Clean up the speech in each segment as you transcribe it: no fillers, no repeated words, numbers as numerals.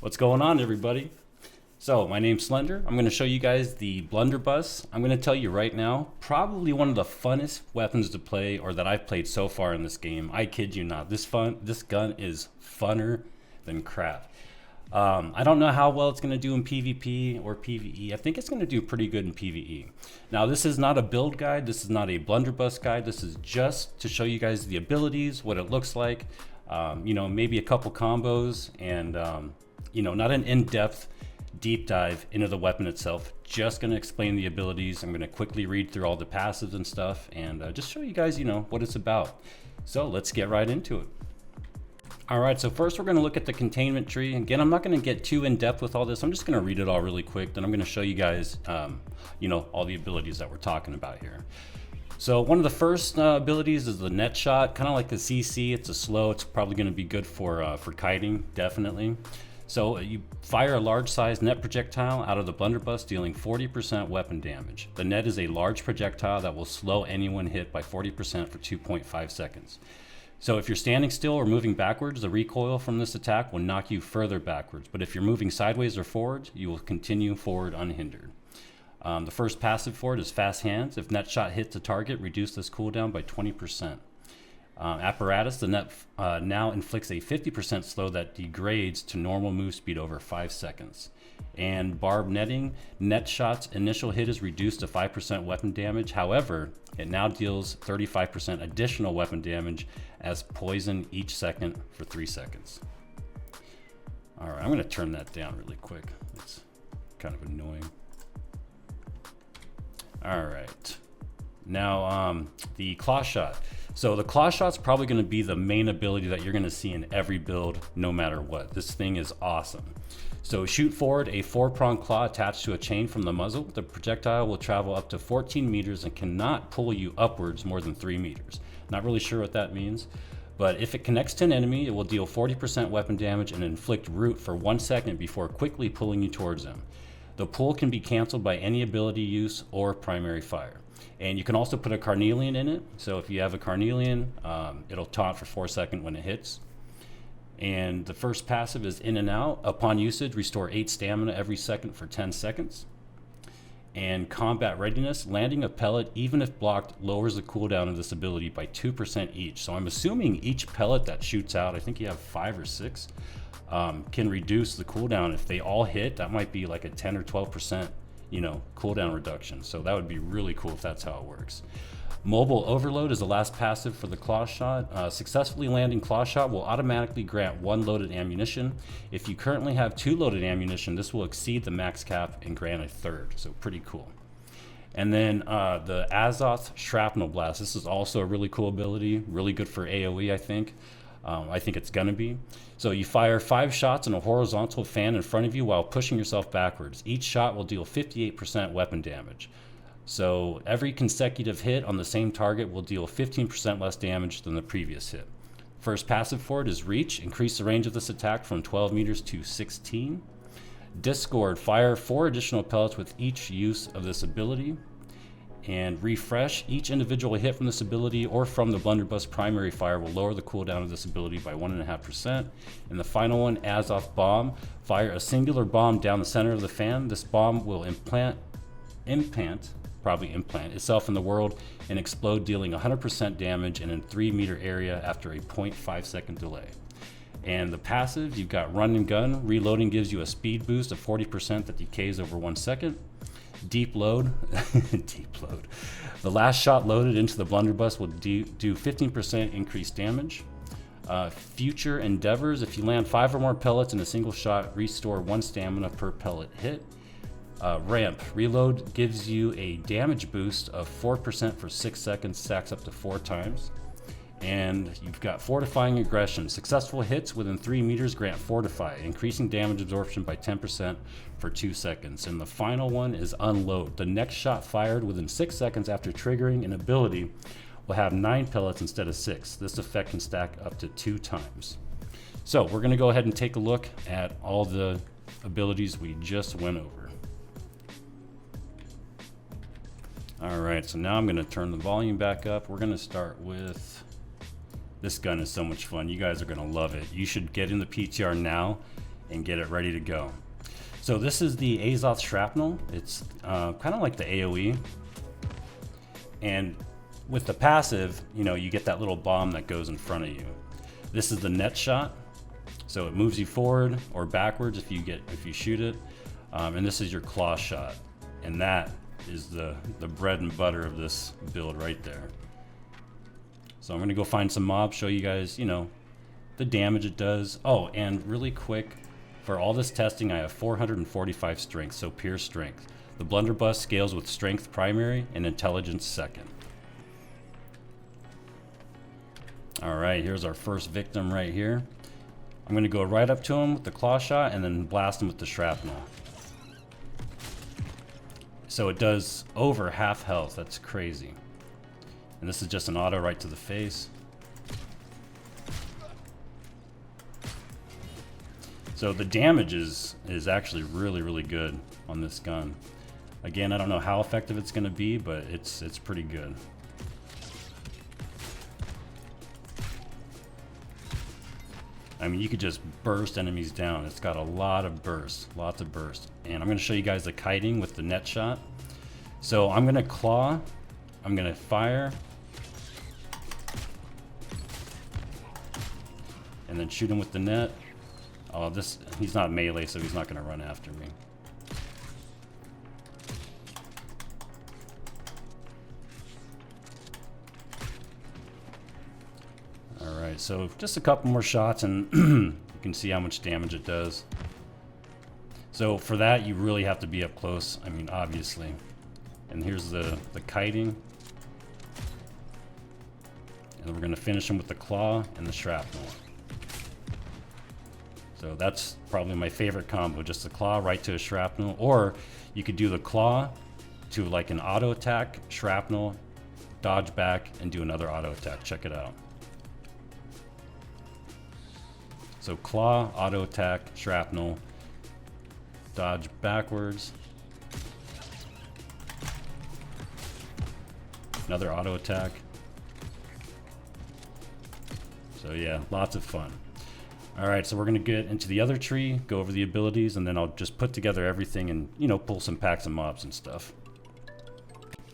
What's going on, everybody? So my name's Slender. I'm going to show you guys the Blunderbuss. I'm going to tell you right now, probably one of the funnest weapons to play, or that I've played so far in this game. I kid you not. This gun is funner than crap. I don't know how well it's going to do in PvP or PvE. I think it's going to do pretty good in PvE. Now, this is not a build guide. This is not a Blunderbuss guide. This is just to show you guys the abilities, what it looks like, maybe a couple combos, and not an in-depth deep dive into the weapon itself. Just going to explain the abilities. I'm going to quickly read through all the passives and stuff, and just show you guys, what it's about. So let's get right into it. All right, so first we're going to look at the containment tree. Again, I'm not going to get too in depth with all this. I'm just going to read it all really quick. Then I'm going to show you guys, all the abilities that we're talking about here. So one of the first abilities is the net shot, kind of like the CC. It's a slow. It's probably going to be good for kiting, definitely. So you fire a large size net projectile out of the blunderbuss, dealing 40% weapon damage. The net is a large projectile that will slow anyone hit by 40% for 2.5 seconds. So if you're standing still or moving backwards, the recoil from this attack will knock you further backwards. But if you're moving sideways or forwards, you will continue forward unhindered. The first passive for it is fast hands. If net shot hits a target, reduce this cooldown by 20%. Apparatus, the net now inflicts a 50% slow that degrades to normal move speed over 5 seconds. And barb netting, net shot's initial hit is reduced to 5% weapon damage. However, it now deals 35% additional weapon damage as poison each second for 3 seconds. All right, I'm going to turn that down really quick. It's kind of annoying. All right. Now, the claw shot. So the claw shot's probably going to be the main ability that you're going to see in every build, no matter what. This thing is awesome. So shoot forward a 4-pronged claw attached to a chain from the muzzle. The projectile will travel up to 14 meters and cannot pull you upwards more than 3 meters. Not really sure what that means, but if it connects to an enemy, it will deal 40% weapon damage and inflict root for 1 second before quickly pulling you towards them. The pull can be canceled by any ability use or primary fire. And you can also put a carnelian in it. So if you have a carnelian, it'll taunt for 4 seconds when it hits. And the first passive is in and out. Upon usage, restore 8 stamina every second for 10 seconds. And combat readiness, landing a pellet, even if blocked, lowers the cooldown of this ability by 2% each. So I'm assuming each pellet that shoots out, I think you have 5 or 6, can reduce the cooldown. If they all hit, that might be like a 10 or 12% cooldown reduction. So that would be really cool if that's how it works. Mobile overload is the last passive for the claw shot. Successfully landing claw shot will automatically grant 1 loaded ammunition. If you currently have 2 loaded ammunition, this will exceed the max cap and grant a 3rd. So pretty cool. And then the Azoth Shrapnel Blast. This is also a really cool ability, really good for AoE, I think. I think it's gonna be. So you fire 5 shots in a horizontal fan in front of you while pushing yourself backwards. Each shot will deal 58% weapon damage. So every consecutive hit on the same target will deal 15% less damage than the previous hit. First passive for it is reach. Increase the range of this attack from 12 meters to 16. Discord, fire 4 additional pellets with each use of this ability. And refresh, each individual hit from this ability or from the blunderbuss primary fire will lower the cooldown of this ability by 1.5%. And the final one, Azoth Bomb, fire a singular bomb down the center of the fan. This bomb will implant itself in the world and explode, dealing 100% damage in a 3-meter area after a 0.5 second delay. And the passive, you've got run and gun. Reloading gives you a speed boost of 40% that decays over 1 second. Deep load, deep load. The last shot loaded into the blunderbuss will do 15% increased damage. Future endeavors, if you land 5 or more pellets in a single shot, restore 1 stamina per pellet hit. Ramp, reload gives you a damage boost of 4% for 6 seconds, stacks up to 4 times. And you've got Fortifying Aggression. Successful hits within 3 meters grant Fortify, increasing damage absorption by 10% for 2 seconds. And the final one is Unload. The next shot fired within 6 seconds after triggering an ability will have 9 pellets instead of 6. This effect can stack up to 2 times. So we're going to go ahead and take a look at all the abilities we just went over. All right, so now I'm going to turn the volume back up. We're going to start with... This gun is so much fun. You guys are going to love it. You should get in the PTR now and get it ready to go. So this is the Azoth Shrapnel. It's kind of like the AoE. And with the passive, you know, you get that little bomb that goes in front of you. This is the net shot. So it moves you forward or backwards if you shoot it. And this is your claw shot. And that is the bread and butter of this build right there. So I'm gonna go find some mobs, show you guys, you know, the damage it does. Oh, and really quick, for all this testing, I have 445 strength, so pure strength. The Blunderbuss scales with strength primary and intelligence second. All right, here's our first victim right here. I'm gonna go right up to him with the claw shot and then blast him with the shrapnel. So it does over half health, that's crazy. And this is just an auto right to the face. So the damage is actually really, really good on this gun. Again, I don't know how effective it's gonna be, but it's pretty good. I mean, you could just burst enemies down. It's got a lot of bursts, lots of bursts. And I'm gonna show you guys the kiting with the net shot. So I'm gonna claw, I'm gonna fire, and then shoot him with the net. Oh, he's not melee, so he's not gonna run after me. All right, so just a couple more shots and you can see how much damage it does. So for that, you really have to be up close, I mean, obviously. And here's the kiting. And we're gonna finish him with the claw and the shrapnel. So that's probably my favorite combo, just the claw right to a shrapnel. Or you could do the claw to like an auto attack, shrapnel, dodge back, and do another auto attack. Check it out. So claw, auto attack, shrapnel, dodge backwards, another auto attack. So yeah, lots of fun. All right, so we're gonna get into the other tree, go over the abilities, and then I'll just put together everything and, you know, pull some packs of mobs and stuff.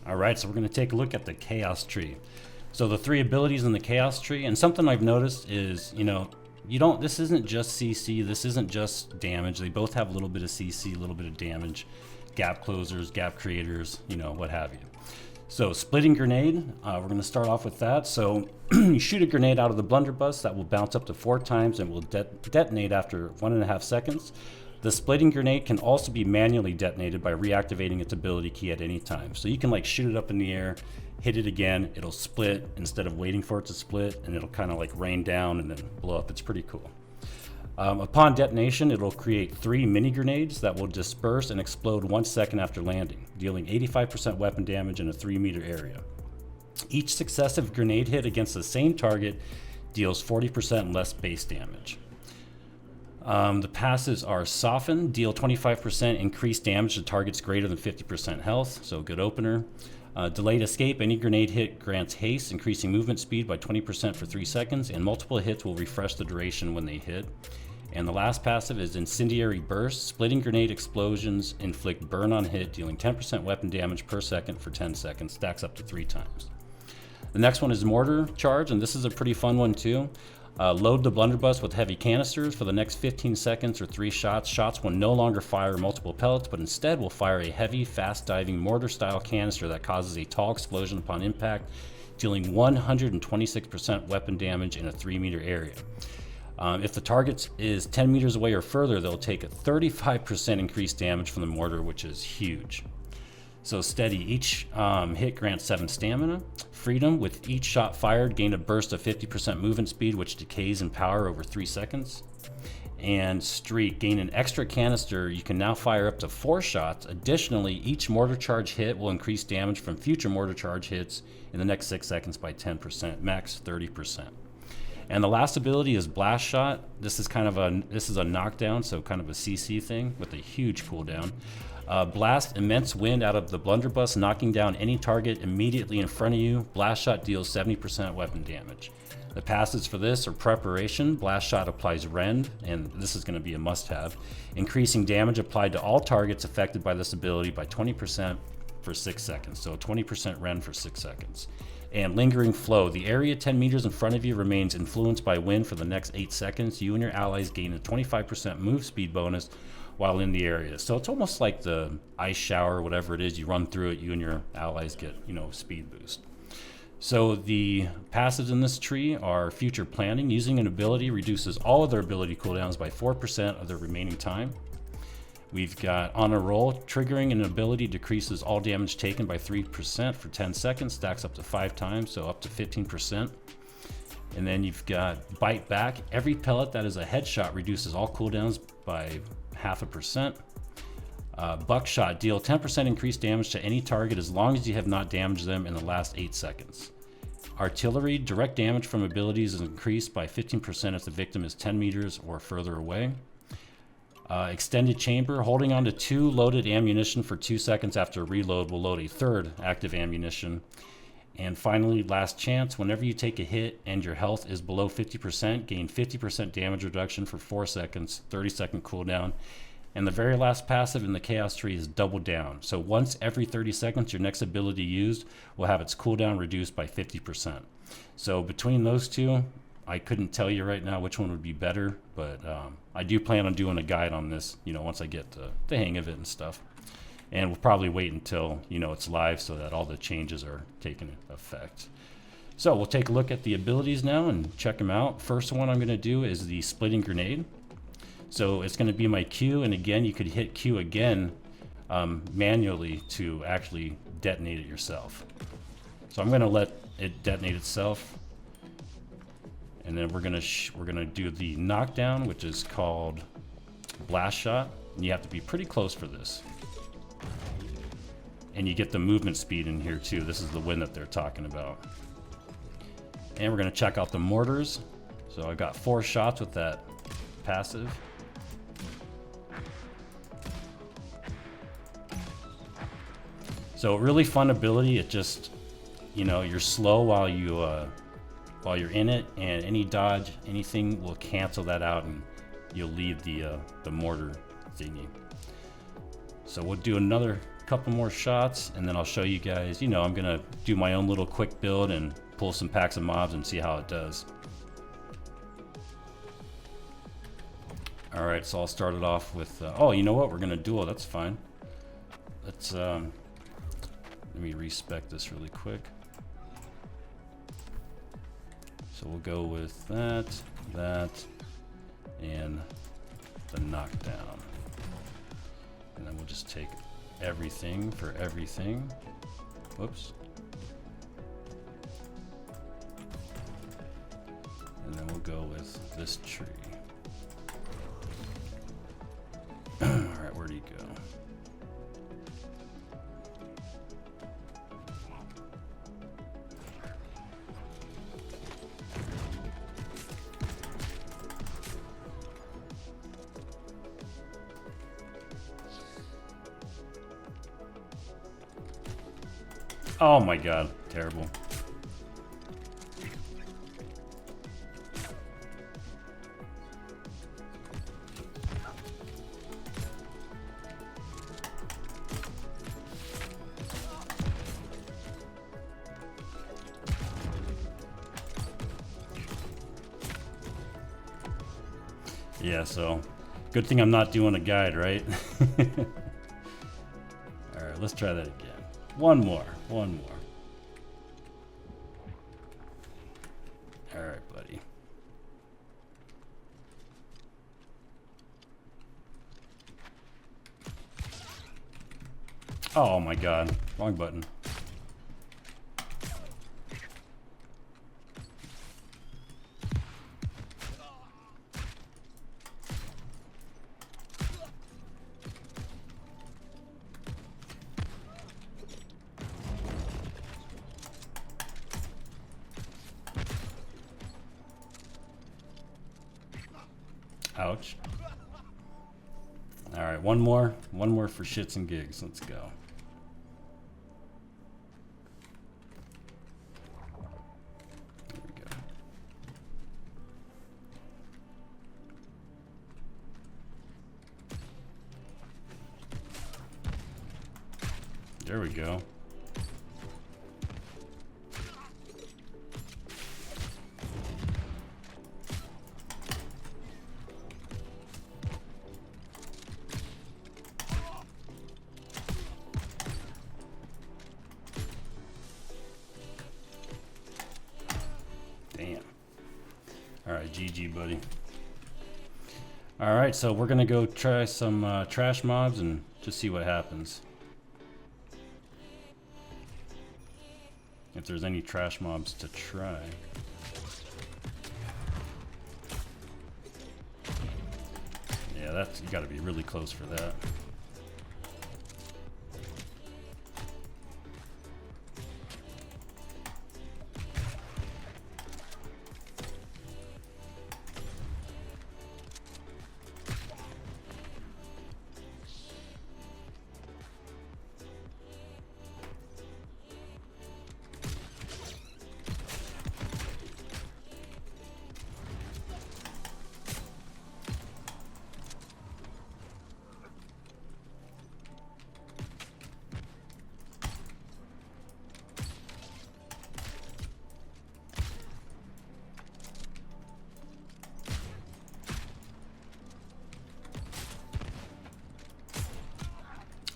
All right, so we're gonna take a look at the Chaos tree. So the 3 abilities in the Chaos tree, and something I've noticed is, you know, this isn't just CC, this isn't just damage. They both have a little bit of CC, a little bit of damage, gap closers, gap creators, you know, what have you. So splitting grenade, we're gonna start off with that. So you shoot a grenade out of the blunderbuss that will bounce up to 4 times and will detonate after 1.5 seconds. The splitting grenade can also be manually detonated by reactivating its ability key at any time. So you can like shoot it up in the air, hit it again, it'll split instead of waiting for it to split, and it'll kind of like rain down and then blow up. It's pretty cool. Upon detonation, it'll create 3 mini grenades that will disperse and explode 1 second after landing, dealing 85% weapon damage in a 3-meter area. Each successive grenade hit against the same target deals 40% less base damage. The passives are Soften, deal 25% increased damage to targets greater than 50% health, so good opener. Delayed Escape, any grenade hit grants haste, increasing movement speed by 20% for 3 seconds, and multiple hits will refresh the duration when they hit. And the last passive is Incendiary Burst. Splitting grenade explosions inflict burn on hit, dealing 10% weapon damage per second for 10 seconds, stacks up to 3 times. The next one is Mortar Charge, and this is a pretty fun one too. Load the blunderbuss with heavy canisters for the next 15 seconds or 3 shots. Shots will no longer fire multiple pellets, but instead will fire a heavy, fast-diving mortar-style canister that causes a tall explosion upon impact, dealing 126% weapon damage in a 3-meter area. If the target is 10 meters away or further, they'll take a 35% increased damage from the mortar, which is huge. So Steady, each hit grants 7 stamina. Freedom, with each shot fired, gain a burst of 50% movement speed, which decays in power over 3 seconds. And Streak, gain an extra canister. You can now fire up to 4 shots. Additionally, each mortar charge hit will increase damage from future mortar charge hits in the next 6 seconds by 10%, max 30%. And the last ability is Blast Shot. This is a knockdown, so kind of a CC thing with a huge cooldown. Blast immense wind out of the blunderbuss, knocking down any target immediately in front of you. Blast shot deals 70% weapon damage. The passives for this are preparation. Blast shot applies rend, and this is going to be a must-have. Increasing damage applied to all targets affected by this ability by 20% for 6 seconds. So 20% rend for 6 seconds. And lingering flow. The area 10 meters in front of you remains influenced by wind for the next 8 seconds. You and your allies gain a 25% move speed bonus while in the area. So it's almost like the ice shower, whatever it is. You run through it, you and your allies get, speed boost. So the passives in this tree are future planning. Using an ability reduces all of their ability cooldowns by 4% of their remaining time. We've got on a roll, triggering an ability decreases all damage taken by 3% for 10 seconds, stacks up to 5 times, so up to 15%. And then you've got bite back. Every pellet that is a headshot reduces all cooldowns by 0.5%. Buckshot, deal 10% increased damage to any target as long as you have not damaged them in the last 8 seconds. Artillery, direct damage from abilities is increased by 15% if the victim is 10 meters or further away. Extended chamber, holding on to 2 loaded ammunition for 2 seconds after reload will load a 3rd active ammunition. And finally, last chance, whenever you take a hit and your health is below 50%, gain 50% damage reduction for 4 seconds, 30-second cooldown. And the very last passive in the Chaos Tree is Double Down. So once every 30 seconds, your next ability used will have its cooldown reduced by 50%. So between those two, I couldn't tell you right now which one would be better, but I do plan on doing a guide on this, once I get the hang of it and stuff. And we'll probably wait until, it's live so that all the changes are taking effect. So we'll take a look at the abilities now and check them out. First one I'm going to do is the Splitting Grenade. So it's going to be my Q, and again, you could hit Q again manually to actually detonate it yourself. So I'm going to let it detonate itself, and then we're gonna do the knockdown, which is called Blast Shot. And you have to be pretty close for this, and you get the movement speed in here too. This is the wind that they're talking about. And we're going to check out the mortars. So I got 4 shots with that passive. So really fun ability. It just, you're slow while you're in it, and any dodge, anything will cancel that out, and you'll leave the mortar thingy. So we'll do another couple more shots, and then I'll show you guys. I'm gonna do my own little quick build and pull some packs of mobs and see how it does. All right, so I'll start it off with. Oh, you know what? We're gonna duel. That's fine. Let's. Let me respec this really quick. So we'll go with that, and the knockdown. And then we'll just take everything for everything. Whoops. And then we'll go with this tree. All right, where'd he go? Oh my god, terrible. Yeah, so good thing I'm not doing a guide, right? All right, let's try that again. One more. All right, buddy. Oh my god, wrong button. Ouch. All right, one more for shits and gigs. Let's go. There we go. There we go. Damn. All right, GG, buddy. All right, so we're gonna go try some trash mobs and just see what happens. If there's any trash mobs to try. Yeah, that's, you gotta be really close for that.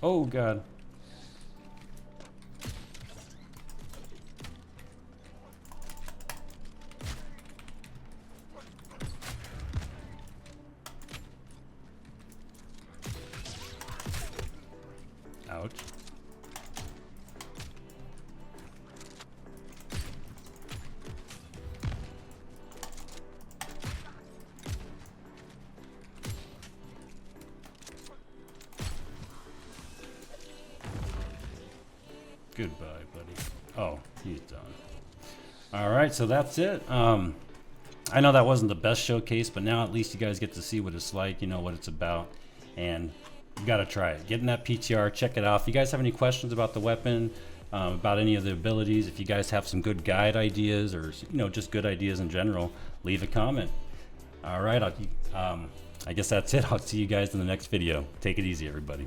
Oh God. Ouch. Goodbye, buddy. Oh, he's done. All right, so that's it. I know that wasn't the best showcase, but now at least you guys get to see what it's like, you know what it's about, and you gotta try it. Get in that PTR, check it out. If you guys have any questions about the weapon, about any of the abilities, if you guys have some good guide ideas or just good ideas in general, leave a comment. All right, I guess that's it. I'll see you guys in the next video. Take it easy, everybody.